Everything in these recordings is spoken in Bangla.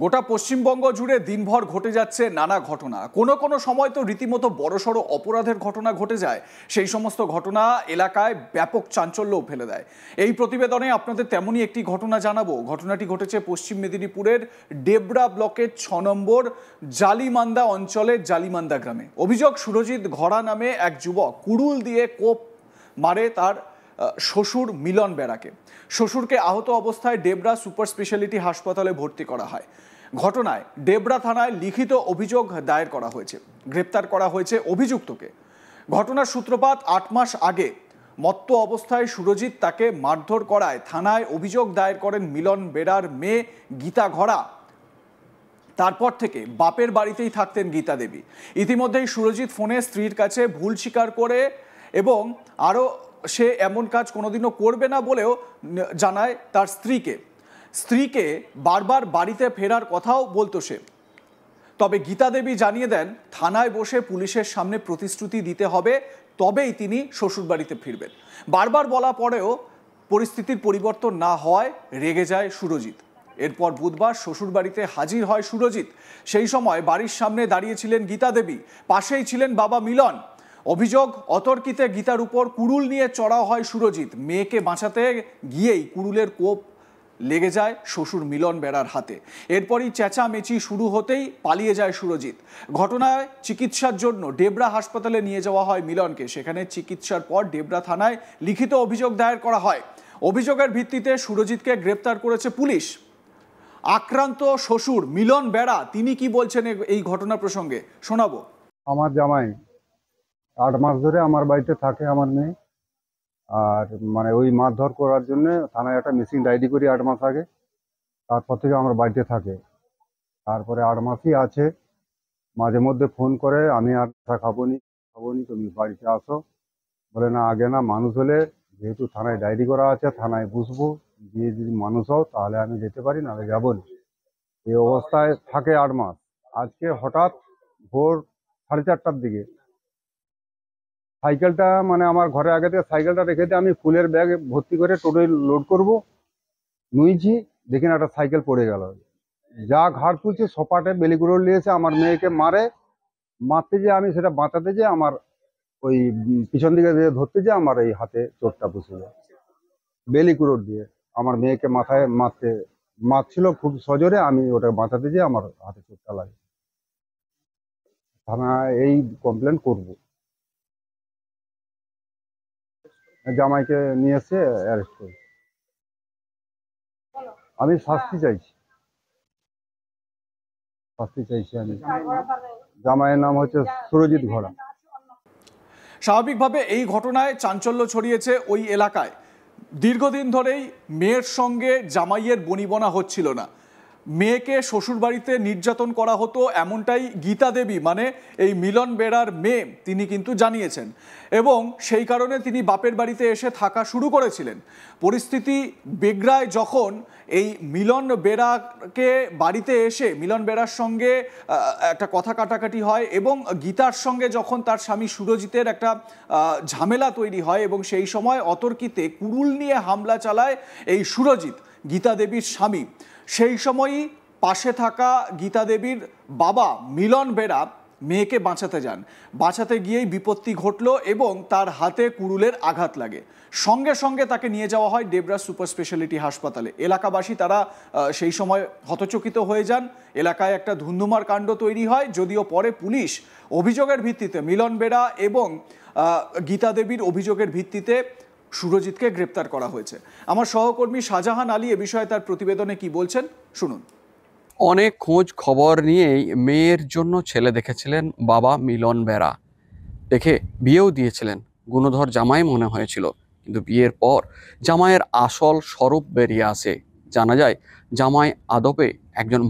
গোটা পশ্চিমবঙ্গ জুড়ে দিনভর ঘটে যাচ্ছে নানা ঘটনা। কোনো কোনো সময় তো রীতিমতো বড়সড় অপরাধের ঘটনা ঘটে যায়। সেই সমস্ত ঘটনা এলাকায় ব্যাপক চাঞ্চল্যও ফেলে দেয়। এই প্রতিবেদনে আপনাদের তেমনই একটি ঘটনা জানাবো। ঘটনাটি ঘটেছে পশ্চিম মেদিনীপুরের ডেবরা ব্লকের ৬ নম্বর জালিমান্দা অঞ্চলের জালিমান্দা গ্রামে। অভিযোগ, সুরজিৎ ঘরা নামে এক যুবক কুড়ুল দিয়ে কোপ মারে তার শ্বশুর মিলন বেরাকে। শ্বশুরকে আহত অবস্থায় ডেবরা সুপার স্পেশালিটি হাসপাতালে ভর্তি করা হয়। ঘটনায় ডেবরা থানায় লিখিত অভিযোগ দায়ের করা হয়েছে। গ্রেপ্তার করা হয়েছে অভিযুক্তকে। ঘটনার সূত্রপাত ৮ মাস আগে। মত্ত অবস্থায় সুরজিৎ তাকে মারধর করায় থানায় অভিযোগ দায়ের করেন মিলন বেরার মেয়ে গীতা ঘরা। তারপর থেকে বাপের বাড়িতেই থাকতেন গীতা দেবী। ইতিমধ্যেই সুরজিৎ ফোনে স্ত্রীর কাছে ভুল স্বীকার করে এবং আরও সে এমন কাজ কোনোদিনও করবে না বলেও জানায় তার স্ত্রীকে বারবার বাড়িতে ফেরার কথাও বলতো সে। তবে গীতা দেবী জানিয়ে দেন থানায় বসে পুলিশের সামনে প্রতিশ্রুতি দিতে হবে, তবেই তিনি শ্বশুরবাড়িতে ফিরবেন। বারবার বলা পরেও পরিস্থিতির পরিবর্তন না হয় রেগে যায় সুরজিৎ। এরপর বুধবার শ্বশুরবাড়িতে হাজির হয় সুরজিৎ। সেই সময় বাড়ির সামনে দাঁড়িয়েছিলেন গীতা দেবী, পাশেই ছিলেন বাবা মিলন। অভিযোগ, অতর্কিতে গীতার উপর কুড়ুল নিয়ে চড়াও হয় সুরজিৎ। মেয়েকে বাঁচাতে গিয়েই কুড়ুলের কোপ লেগে যায় শ্বশুর মিলন বেরার হাতে। এরপরই চেঁচামেচি শুরু হতেই পালিয়ে যায় সুরজিৎ। ঘটনায় চিকিৎসার জন্য ডেবরা হাসপাতালে নিয়ে যাওয়া হয় মিলনকে। সেখানে চিকিৎসার পর ডেবরা থানায় লিখিত অভিযোগ দায়ের করা হয়। অভিযোগের ভিত্তিতে সুরজিৎকে গ্রেপ্তার করেছে পুলিশ। আক্রান্ত শ্বশুর মিলন বেরা তিনি কি বলছেন এই ঘটনা প্রসঙ্গে শোনাবো। আমার জামাই ৮ মাস ধরে আমার বাড়িতে থাকে, আমার মেয়ে। আর মানে ওই মারধর করার জন্য থানায় একটা মিসিং ডায়েরি করি ৮ মাস আগে। তারপর থেকে আমার বাড়িতে থাকে। তারপরে ৮ মাসই আছে। মাঝে মধ্যে ফোন করে, আমি আর খাবো নি, তুমি বাড়িতে আসো। বলে না, আগে না, মানুষ হলে যেহেতু থানায় ডায়েরি করা আছে, থানায় বসবো, দিয়ে যদি মানুষ হও তাহলে আমি যেতে পারি, নাহলে যাবো না। এই অবস্থায় থাকে ৮ মাস। আজকে হঠাৎ ভোর 4:30টার দিকে সাইকেলটা, মানে আমার ঘরে আগে থেকে সাইকেলটা রেখে দিয়ে আমি ফুলের ব্যাগ ভর্তি করে টোটোয় লোড করব, নুইছি, দেখি না একটা সাইকেল পড়ে গেল। যা ঘাড় তুলছে সপাটে বেলিগুড়ো নিয়েছে, আমার মেয়েকে মারতে যে আমি সেটা বাঁচাতে যে আমার ওই পিছন দিকে ধরতে যে আমার এই হাতে চোটটা বসে যায়। বেলিকুড়োর দিয়ে আমার মেয়েকে মাথায় মারছিল খুব সজোরে, আমি ওটা বাঁচাতে যে আমার হাতে চোটটা লাগে। থানায় এই কমপ্লেন করব। জামাইকে নিয়ে এসে অ্যারেস্ট করি। আমি শাস্তি চাইছি আমি। জামাইয়ের নাম হচ্ছে সুরজিৎ ঘরা। স্বাভাবিকভাবে এই ঘটনায় চাঞ্চল্য ছড়িয়েছে ওই এলাকায়। দীর্ঘদিন ধরেই মেয়ের সঙ্গে জামাইয়ের বনিবনা হচ্ছিল না। মেয়েকে শ্বশুরবাড়িতে নির্যাতন করা হতো, এমনটাই গীতা দেবী মানে এই মিলন বেরার মেয়ে তিনি কিন্তু জানিয়েছেন, এবং সেই কারণে তিনি বাপের বাড়িতে এসে থাকা শুরু করেছিলেন। পরিস্থিতি বেগড়ায় যখন এই মিলন বেরাকে বাড়িতে এসে মিলন বেরার সঙ্গে একটা কথা কাটাকাটি হয় এবং গীতার সঙ্গে যখন তার স্বামী সুরজিতের একটা ঝামেলা তৈরি হয়, এবং সেই সময় অতর্কিতে কুড়ুল নিয়ে হামলা চালায় এই সুরজিৎ, গীতা দেবীর স্বামী। সেই সময়ই পাশে থাকা গীতা দেবীর বাবা মিলন বেরা মেয়েকে বাঁচাতে গিয়েই বিপত্তি ঘটল এবং তার হাতে কুড়ুলের আঘাত লাগে। সঙ্গে সঙ্গে তাকে নিয়ে যাওয়া হয় ডেবরা সুপার স্পেশালিটি হাসপাতালে। এলাকাবাসী তারা সেই সময় হতচকিত হয়ে যান। এলাকায় একটা ধুন্ধুমার কাণ্ড তৈরি হয়, যদিও পরে পুলিশ অভিযোগের ভিত্তিতে মিলন বেরা এবং গীতা দেবীর অভিযোগের ভিত্তিতে সুরজিৎকে গ্রেপ্তার করা হয়েছে। আমার সহকর্মী শাহজাহান আলী এ বিষয়ে তার প্রতিবেদনে কি বলছেন শুনুন। অনেক খোঁজ খবর নিয়েই মেয়ের জন্য ছেলে দেখেছিলেন বাবা মিলন বেরা। দেখে বিয়েও দিয়েছিলেন। গুণধর জামাই মনে হয়েছিল, কিন্তু বিয়ের পর জামাইয়ের আসল স্বরূপ বেরিয়ে আসে। জানা যায় জামাই আদপে একজন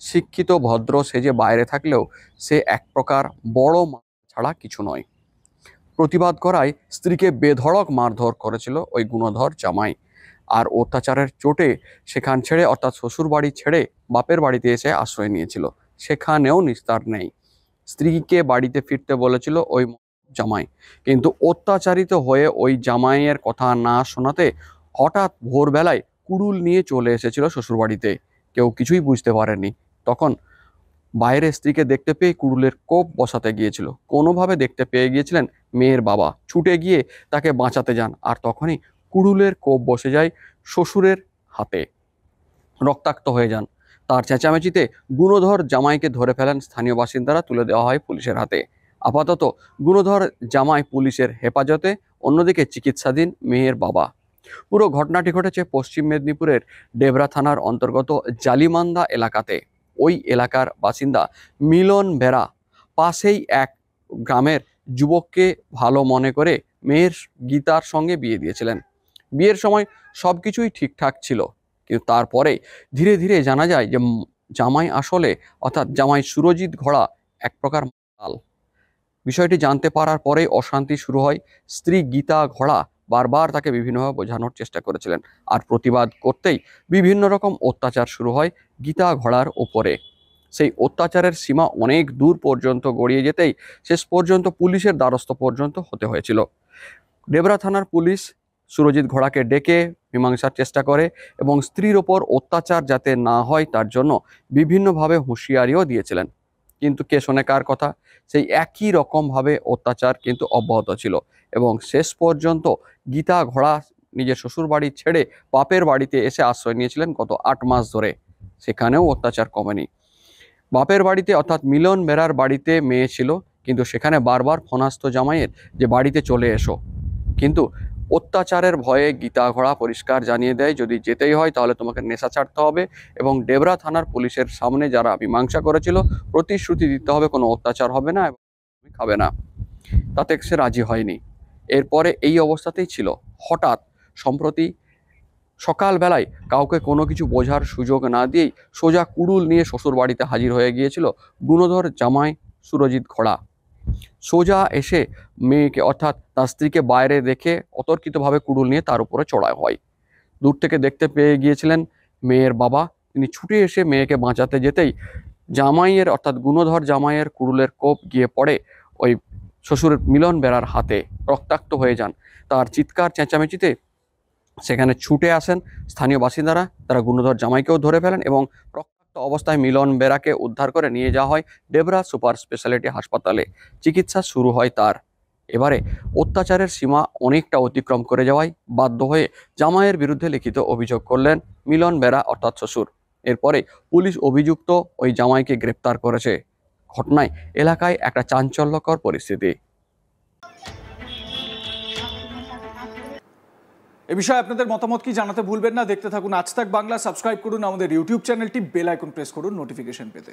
শিক্ষিত ভদ্র সেজে বাইরে থাকলেও সে এক প্রকার বড় ছাড়া কিছু নয়। প্রতিবাদ করায় স্ত্রীকে বেধড়ক মারধর করেছিল ওই গুণধর জামাই। আর অত্যাচারের চোটে সেখান ছেড়ে, অর্থাৎ শ্বশুর বাড়ি ছেড়ে বাপের বাড়িতে এসে আশ্রয় নিয়েছিল। সেখানেও নিস্তার নেই। স্ত্রীকে বাড়িতে ফিরতে বলেছিল ওই জামাই, কিন্তু অত্যাচারিত হয়ে ওই জামাইয়ের কথা না শোনাতে হঠাৎ ভোরবেলায় কুড়ুল নিয়ে চলে এসেছিল শ্বশুর বাড়িতে। কেউ কিছুই বুঝতে পারেনি। তখন বাইরে স্ত্রীকে দেখতে পেয়ে কুড়ুলের কোপ বসাতে গিয়েছিল, কোনোভাবে দেখতে পেয়ে গিয়েছিলেন মেয়ের বাবা, ছুটে গিয়ে তাকে বাঁচাতে যান। আর তখনই কুড়ুলের কোপ বসে যায় শ্বশুরের হাতে, রক্তাক্ত হয়ে যান। তার চেঁচামেচিতে গুণধর জামাইকে ধরে ফেলেন স্থানীয় বাসিন্দারা, তুলে দেওয়া হয় পুলিশের হাতে। আপাতত গুণধর জামাই পুলিশের হেফাজতে, অন্যদিকে চিকিৎসাধীন মেয়ের বাবা। পুরো ঘটনাটি ঘটেছে পশ্চিম মেদিনীপুরের ডেবরা থানার অন্তর্গত জালিমান্দা এলাকাতে। ওই এলাকার বাসিন্দা মিলন বেরা পাশেই এক গ্রামের যুবককে ভালো মনে করে মেয়ের গীতার সঙ্গে বিয়ে দিয়েছিলেন। বিয়ের সময় সবকিছুই ঠিকঠাক ছিল, কিন্তু তারপরে ধীরে ধীরে জানা যায় যে জামাই আসলে, অর্থাৎ জামাই সুরজিৎ ঘোড়া এক প্রকার মাতাল। বিষয়টি জানতে পারার পরেই অশান্তি শুরু হয়। স্ত্রী গীতা ঘোড়া বারবার তাকে বিভিন্নভাবে বোঝানোর চেষ্টা করেছিলেন, আর প্রতিবাদ করতেই বিভিন্ন রকম অত্যাচার শুরু হয় গীতা ঘোড়ার ওপরে। সেই অত্যাচারের সীমা অনেক দূর পর্যন্ত গড়িয়ে যেতেই শেষ পর্যন্ত পুলিশের দ্বারস্থ পর্যন্ত হতে হয়েছিল। ডেবরা থানার পুলিশ সুরজিৎ ঘোড়াকে ডেকে মীমাংসার চেষ্টা করে এবং স্ত্রীর ওপর অত্যাচার যাতে না হয় তার জন্য বিভিন্নভাবে হুঁশিয়ারিও দিয়েছিলেন। কিন্তু কে শোনে কার কথা? সেই একই রকমভাবে অত্যাচার কিন্তু অব্যাহত ছিল এবং শেষ পর্যন্ত গীতা ঘোড়া নিজের শ্বশুর বাড়ি ছেড়ে বাপের বাড়িতে এসে আশ্রয় নিয়েছিলেন গত 8 মাস ধরে। সেখানেও অত্যাচার কমেনি। বাপের বাড়িতে, অর্থাৎ মিলন বেরার বাড়িতে মেয়ে ছিল, কিন্তু সেখানে বারবার ফোন আসতো জামাইয়ের যে বাড়িতে চলে এসো। কিন্তু অত্যাচারের ভয়ে গীতা ঘোড়া পরিষ্কার জানিয়ে দেয়, যদি যেতেই হয় তাহলে তোমাকে নেশা ছাড়তে হবে এবং ডেবরা থানার পুলিশের সামনে যারা মীমাংসা করেছিল প্রতিশ্রুতি দিতে হবে কোনো অত্যাচার হবে না এবং তুমি খাবে না। তাতে সে রাজি হয়নি। এরপরে এই অবস্থাতেই ছিল। হঠাৎ সম্প্রতি সকালবেলায় কাউকে কোনো কিছু বোঝার সুযোগ না দিয়েই সোজা কুড়ুল নিয়ে শ্বশুর বাড়িতে হাজির হয়ে গিয়েছিল গুণধর জামাই সুরজিৎ ঘোড়া। সোজা এসে মেয়েকে, অর্থাৎ তার স্ত্রীকে বাইরে দেখে অতর্কিতভাবে কুড়ুল নিয়ে তার উপরে চড়াই হয়। দূর থেকে দেখতে পেয়ে গিয়েছিলেন মেয়ের বাবা, তিনি ছুটে এসে মেয়েকে বাঁচাতে যেতেই জামাইয়ের, অর্থাৎ গুণধর জামাইয়ের কুড়ুলের কোপ গিয়ে পড়ে ওই শ্বশুরের মিলন বেরার হাতে, রক্তাক্ত হয়ে যান। তার চিৎকার চেঁচামেচিতে সেখানে ছুটে আসেন স্থানীয় বাসিন্দারা, তারা গুণধর জামাইকেও ধরে ফেলেন এবং রক্তাক্ত অবস্থায় মিলন বেরাকে উদ্ধার করে নিয়ে যাওয়া হয় ডেবরা সুপার স্পেশালিটি হাসপাতালে। চিকিৎসা শুরু হয় তার। এবারে অত্যাচারের সীমা অনেকটা অতিক্রম করে যাওয়ায় বাধ্য হয়ে জামাইয়ের বিরুদ্ধে লিখিত অভিযোগ করলেন মিলন বেরা, অর্থাৎ শ্বশুর। এরপরে পুলিশ অভিযুক্ত ওই জামাইকে গ্রেপ্তার করেছে। ঘটনায় এলাকায় একটা চাঞ্চল্যকর পরিস্থিতি। এ বিষয়ে আপনাদের মতামত কি জানাতে ভুলবেন না। দেখতে থাকুন আজ তাক বাংলা, সাবস্ক্রাইব করুন আমাদের ইউটিউব চ্যানেলটি, বেল আইকন প্রেস করুন নোটিফিকেশন পেতে।